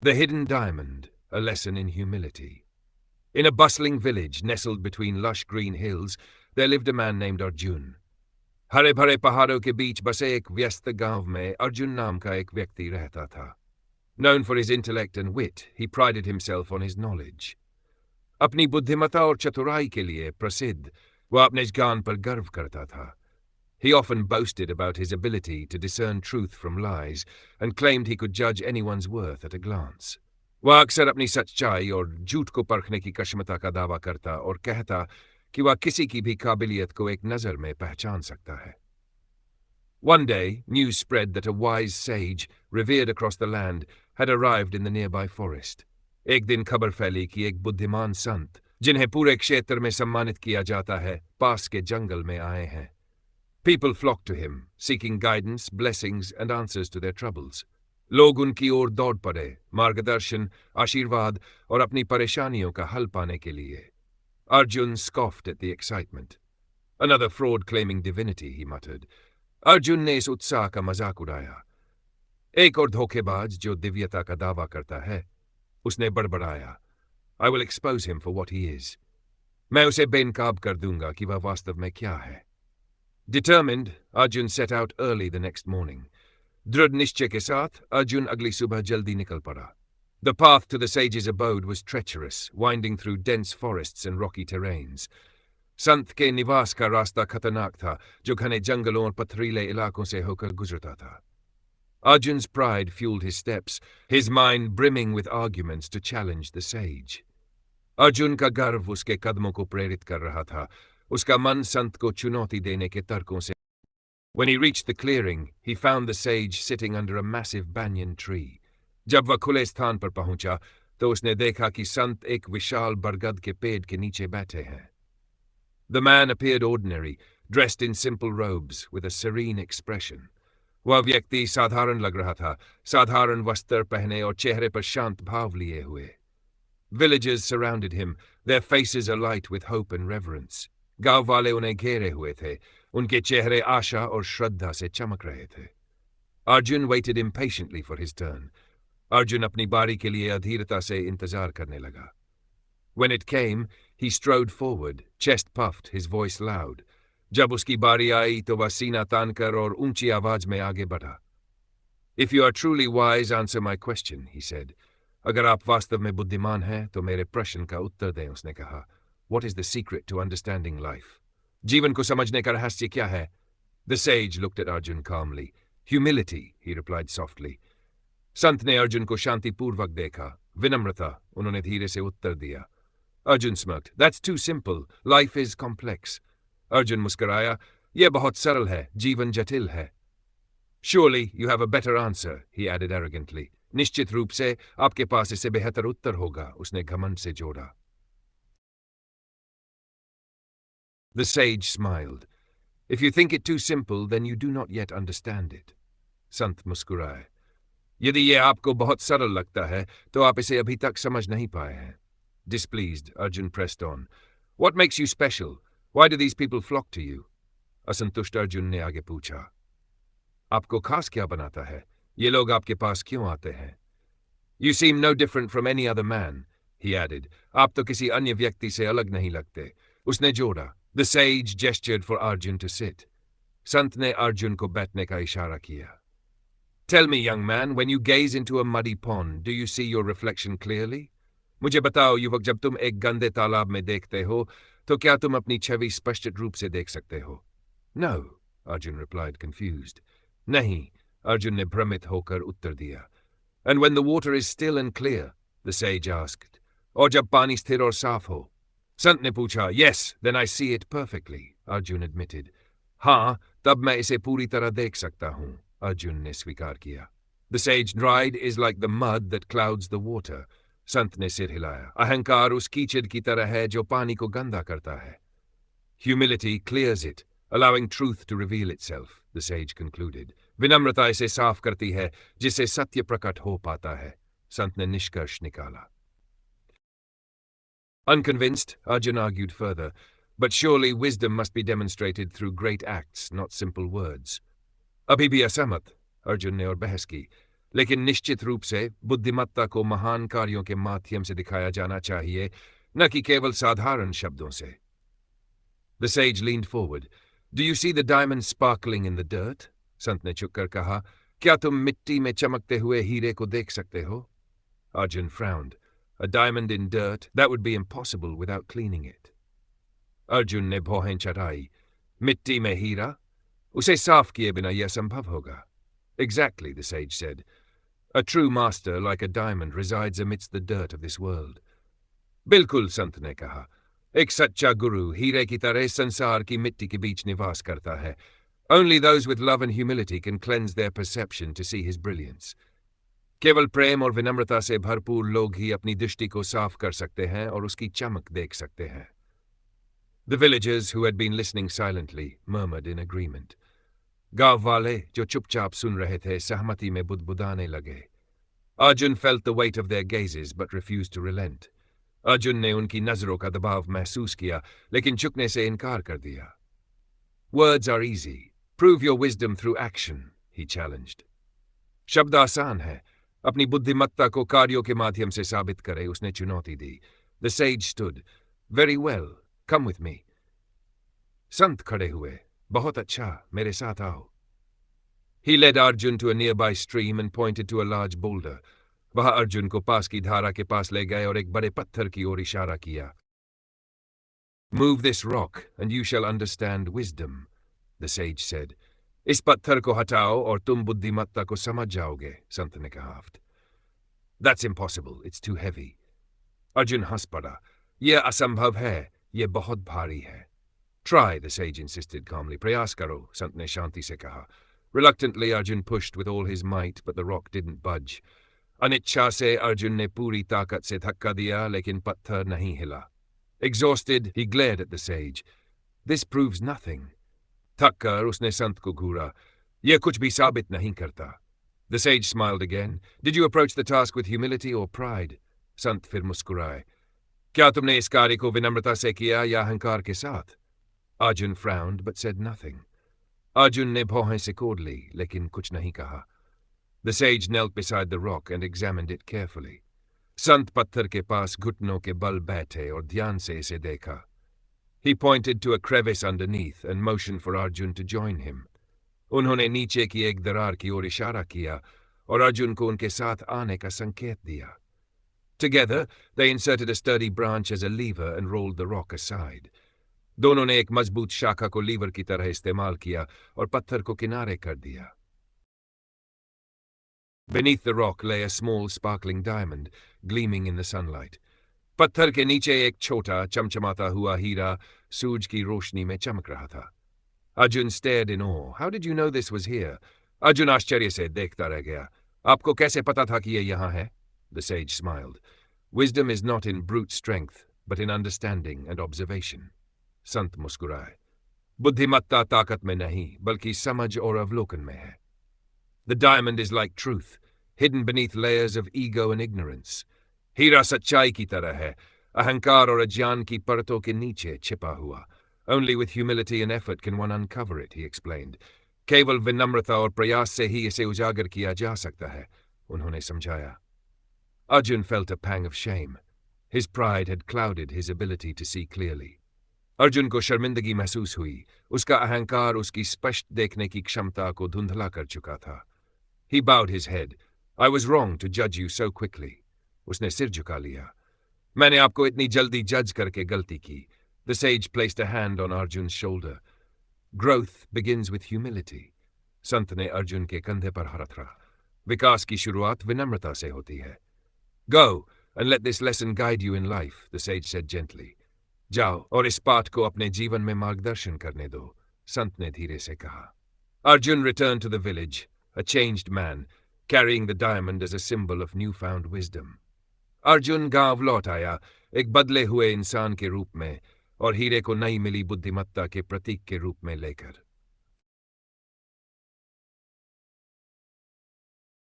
The Hidden Diamond, a lesson in humility. In a bustling village nestled between lush green hills, there lived a man named Arjun. हरे भरे पहाड़ों के बीच बसे एक व्यस्त गांव में Arjun नाम का एक व्यक्ति रहता था. Known for his intellect and wit, he prided himself on his knowledge. अपनी बुद्धिमत्ता और चतुराई के लिए प्रसिद्ध, वह अपने ज्ञान पर गर्व करता था. He often boasted about his ability to discern truth from lies and claimed he could judge anyone's worth at a glance. वह अक्सर अपनी सच्चाई और झूठ को परखने की क्षमता का दावा करता और कहता कि वह किसी की भी काबिलियत को एक नज़र में पहचान सकता है. One day, news spread that a wise sage, revered across the land, had arrived in the nearby forest. एक दिन खबर फैली कि एक बुद्धिमान संत, जिन्हें पूरे क्षेत्र में सम्मानित किया जाता है, पास के जंगल में आए हैं. People flocked to him, seeking guidance, blessings, and answers to their troubles. लोग उनकी ओर दौड़ पड़े, मार्गदर्शन, आशीर्वाद और अपनी परेशानियों का हल पाने के लिए. Arjun scoffed at the excitement. Another fraud claiming divinity, he muttered. Arjun ने इस उत्साह का मजाक उड़ाया. एक और धोखेबाज जो दिव्यता का दावा करता है, उसने बड़बड़ाया. I will expose him for what he is. मैं उसे बेनकाब कर दूंगा कि वह वास्तव में क्या है. Determined, Arjun set out early the next morning. दृढ़ निश्चय के साथ अर्जुन अगली सुबह जल्दी निकल पड़ा. The path to the sage's abode was treacherous, winding through dense forests and rocky terrains. संत के निवास का रास्ता खतरनाक था, जो घने जंगलों और पथरीले इलाकों से होकर गुजरता था. Arjun's pride fueled his steps, his mind brimming with arguments to challenge the sage. Arjun का गर्व उसके कदमों को प्रेरित कर रहा था, उसका मन संत को चुनौती देने के तर्कों से. When he reached the clearing, he found the sage sitting under a massive banyan tree. जब वह खुले स्थान पर पहुंचा, तो उसने देखा कि संत एक विशाल बरगद के पेड़ के नीचे बैठे हैं. The man appeared ordinary, dressed in simple robes, with a serene expression. वह व्यक्ति साधारण लग रहा था, साधारण वस्त्र पहने और चेहरे पर शांत भाव लिए हुए. Villagers surrounded him, their faces alight with hope and reverence. गांव वाले उन्हें घेरे हुए थे, उनके चेहरे आशा और श्रद्धा से चमक रहे थे. Arjun waited impatiently for his turn. Arjun अपनी बारी के लिए अधीरता से इंतजार करने लगा. When it came, he strode forward, chest puffed, his voice loud. जब उसकी बारी आई तो वह सीना तानकर और ऊंची आवाज में आगे बढ़ा. If you are truly wise, answer my question, he said. अगर आप वास्तव में बुद्धिमान हैं तो मेरे प्रश्न का उत्तर दें, उसने कहा. What is the secret to understanding life? जीवन को समझने का रहस्य क्या है? The sage looked at Arjun calmly. Humility, he replied softly. संत ने अर्जुन को शांतिपूर्वक देखा. विनम्रता, उन्होंने धीरे से उत्तर दिया. Arjun smirked. That's too simple. Life is complex. Arjun मुस्कुराया. यह बहुत सरल है, जीवन जटिल है. Surely you have a better answer, he added arrogantly. निश्चित रूप से आपके पास इससे बेहतर उत्तर होगा, उसने घमंड से जोड़ा. The sage smiled. If you think it too simple, then you do not yet understand it. संत मुस्कुराए. यदि यह आपको बहुत सरल लगता है, तो आप इसे अभी तक समझ नहीं पाए हैं. Displeased, Arjun pressed on. What makes you special? Why do these people flock to you? असंतुष्ट अर्जुन ने आगे पूछा. आपको खास क्या बनाता है? ये लोग आपके पास क्यों आते हैं? You seem no different from any other man, he added. आप तो किसी अन्य व्यक्ति से अलग नहीं लगते. उसने जोड़ा. The sage gestured for Arjun to sit. संत ने अर्जुन को बैठने का इशारा किया. Tell me, young man, when you gaze into a muddy pond, do you see your reflection clearly? मुझे बताओ, युवक, जब तुम एक गंदे तालाब में देखते हो, तो क्या तुम अपनी छवि स्पष्ट रूप से देख सकते हो? No, Arjun replied, confused. नहीं, अर्जुन ने भ्रमित होकर उत्तर दिया. And when the water is still and clear, the sage asked. और जब पानी स्थिर और साफ हो? संत ने पूछा. Yes, then I see it perfectly, Arjun admitted. हाँ, तब मैं इसे पूरी तरह देख सकता हूँ, अर्जुन ने स्वीकार किया. The sage dried is like the mud that clouds the water. संत ने सिर हिलाया. अहंकार उस कीचड़ की तरह है जो पानी को गंदा करता है. Humility clears it, allowing truth to reveal itself, the sage concluded. विनम्रता इसे साफ करती है, जिससे सत्य प्रकट हो पाता है, संत ने निष्कर्ष निकाला. Unconvinced, Arjun argued further, but surely wisdom must be demonstrated through great acts, not simple words. अभी भी असहमत, अर्जुन ने और बहस की. लेकिन निश्चित रूप से बुद्धिमत्ता को महान कार्यों के माध्यम से दिखाया जाना चाहिए, न कि केवल साधारण शब्दों से। The sage leaned forward. Do you see the diamond sparkling in the dirt? संत ने झुककर कहा, क्या तुम मिट्टी में चमकते हुए हीरे को देख सकते हो? Arjun frowned. A diamond in dirt, that would be impossible without cleaning it. Arjun ने भौहें चढ़ाई. मिट्टी में हीरा? उसे साफ किए बिना यह संभव होगा. Exactly, the sage said. A true master, like a diamond, resides amidst the dirt of this world. बिल्कुल, संत ने कहा. एक सच्चा गुरु हीरे की तरह संसार की मिट्टी के बीच निवास करता है. Only those with love and humility can cleanse their perception to see his brilliance. केवल प्रेम और विनम्रता से भरपूर लोग ही अपनी दृष्टि को साफ कर सकते हैं और उसकी चमक देख सकते हैं. The villagers, who had been listening silently, murmured in agreement. गांव वाले जो चुपचाप सुन रहे थे सहमति में बुदबुदाने लगे. Arjun felt the weight of their gazes but refused to relent. Arjun ने उनकी नजरों का दबाव महसूस किया, लेकिन झुकने से इनकार कर दिया. Words are easy. Prove your wisdom through action, he challenged. शब्द आसान है. अपनी बुद्धिमत्ता को कार्यों के माध्यम से साबित करे, उसने चुनौती दी. The sage stood. Very well. Come with me. संत खड़े हुए. बहुत अच्छा, मेरे साथ आओ. He led Arjun to a nearby stream and pointed to a large boulder. वह अर्जुन को पास की धारा के पास ले गए और एक बड़े पत्थर की ओर इशारा किया. Move this rock and you shall understand wisdom, the sage said. इस पत्थर को हटाओ और तुम बुद्धिमत्ता को समझ जाओगे, संत ने कहा. That's impossible, it's too heavy. Arjun हंस पड़ा. यह असंभव है, यह बहुत भारी है. Try, the sage insisted calmly. प्रयास करो, संत ने शांति से कहा. Reluctantly, Arjun pushed with all his might, but the rock didn't budge. अनिच्छा से अर्जुन ने पूरी ताकत से धक्का दिया, लेकिन पत्थर नहीं हिला. Exhausted, he glared at the sage. This proves nothing. थक कर उसने संत को घूरा. यह कुछ भी साबित नहीं करता. The sage smiled again. Did you approach the task with humility or pride? संत फिर मुस्कुराए. क्या तुमने इस कार्य को विनम्रता से किया या अहंकार के साथ? Arjun frowned but said nothing. Arjun ने भौहें सिकोड़ ली, लेकिन कुछ नहीं कहा. The sage knelt beside the rock and examined it carefully. संत पत्थर के पास घुटनों के बल बैठे और ध्यान से इसे देखा. He pointed to a crevice underneath and motioned for Arjun to join him. उन्होंने नीचे की एक दरार की ओर इशारा किया और अर्जुन को उनके साथ आने का संकेत दिया. Together, they inserted a sturdy branch as a lever and rolled the rock aside. दोनों ने एक मजबूत शाखा को लीवर की तरह इस्तेमाल किया और पत्थर को किनारे कर दिया. Beneath the rock lay a small sparkling diamond, gleaming in the sunlight. पत्थर के नीचे एक छोटा चमचमाता हुआ हीरा सूरज की रोशनी में चमक रहा था. Arjun stared in awe. How did you know this was here? Arjun आश्चर्य से देखता रह गया. आपको कैसे पता था कि ये यहाँ है? The sage smiled. Wisdom is not in brute strength, but in understanding and observation. संत मुस्कुराए. बुद्धिमत्ता ताकत में नहीं, बल्कि समझ और अवलोकन में है. The diamond is like truth, hidden beneath layers of ego and ignorance. हीरा सच्चाई की तरह है, अहंकार और अज्ञान की परतों के नीचे छिपा हुआ. Only with humility and effort can one uncover it, he explained. केवल विनम्रता और प्रयास से ही इसे उजागर किया जा सकता है, उन्होंने समझाया. Arjun felt a pang of shame. His pride had clouded his ability to see clearly. Arjun को शर्मिंदगी महसूस हुई. उसका अहंकार उसकी स्पष्ट देखने की क्षमता को धुंधला कर चुका था. He bowed his head. I was wrong to judge you so quickly. उसने सिर झुका लिया. मैंने आपको इतनी जल्दी जज करके गलती की. The sage placed a hand on Arjun's shoulder. Growth begins with humility. संत ने अर्जुन के कंधे पर हाथ रखा. विकास की शुरुआत विनम्रता से होती है. Go and let this lesson guide you in life, the sage said gently. जाओ और इस पाठ को अपने जीवन में मार्गदर्शन करने दो, संत ने धीरे से कहा. Arjun returned to the village, a changed man, carrying the diamond as a symbol of newfound wisdom. Arjun गांव लौट आया, एक बदले हुए इंसान के रूप में, और हीरे को नई मिली बुद्धिमत्ता के प्रतीक के रूप में लेकर.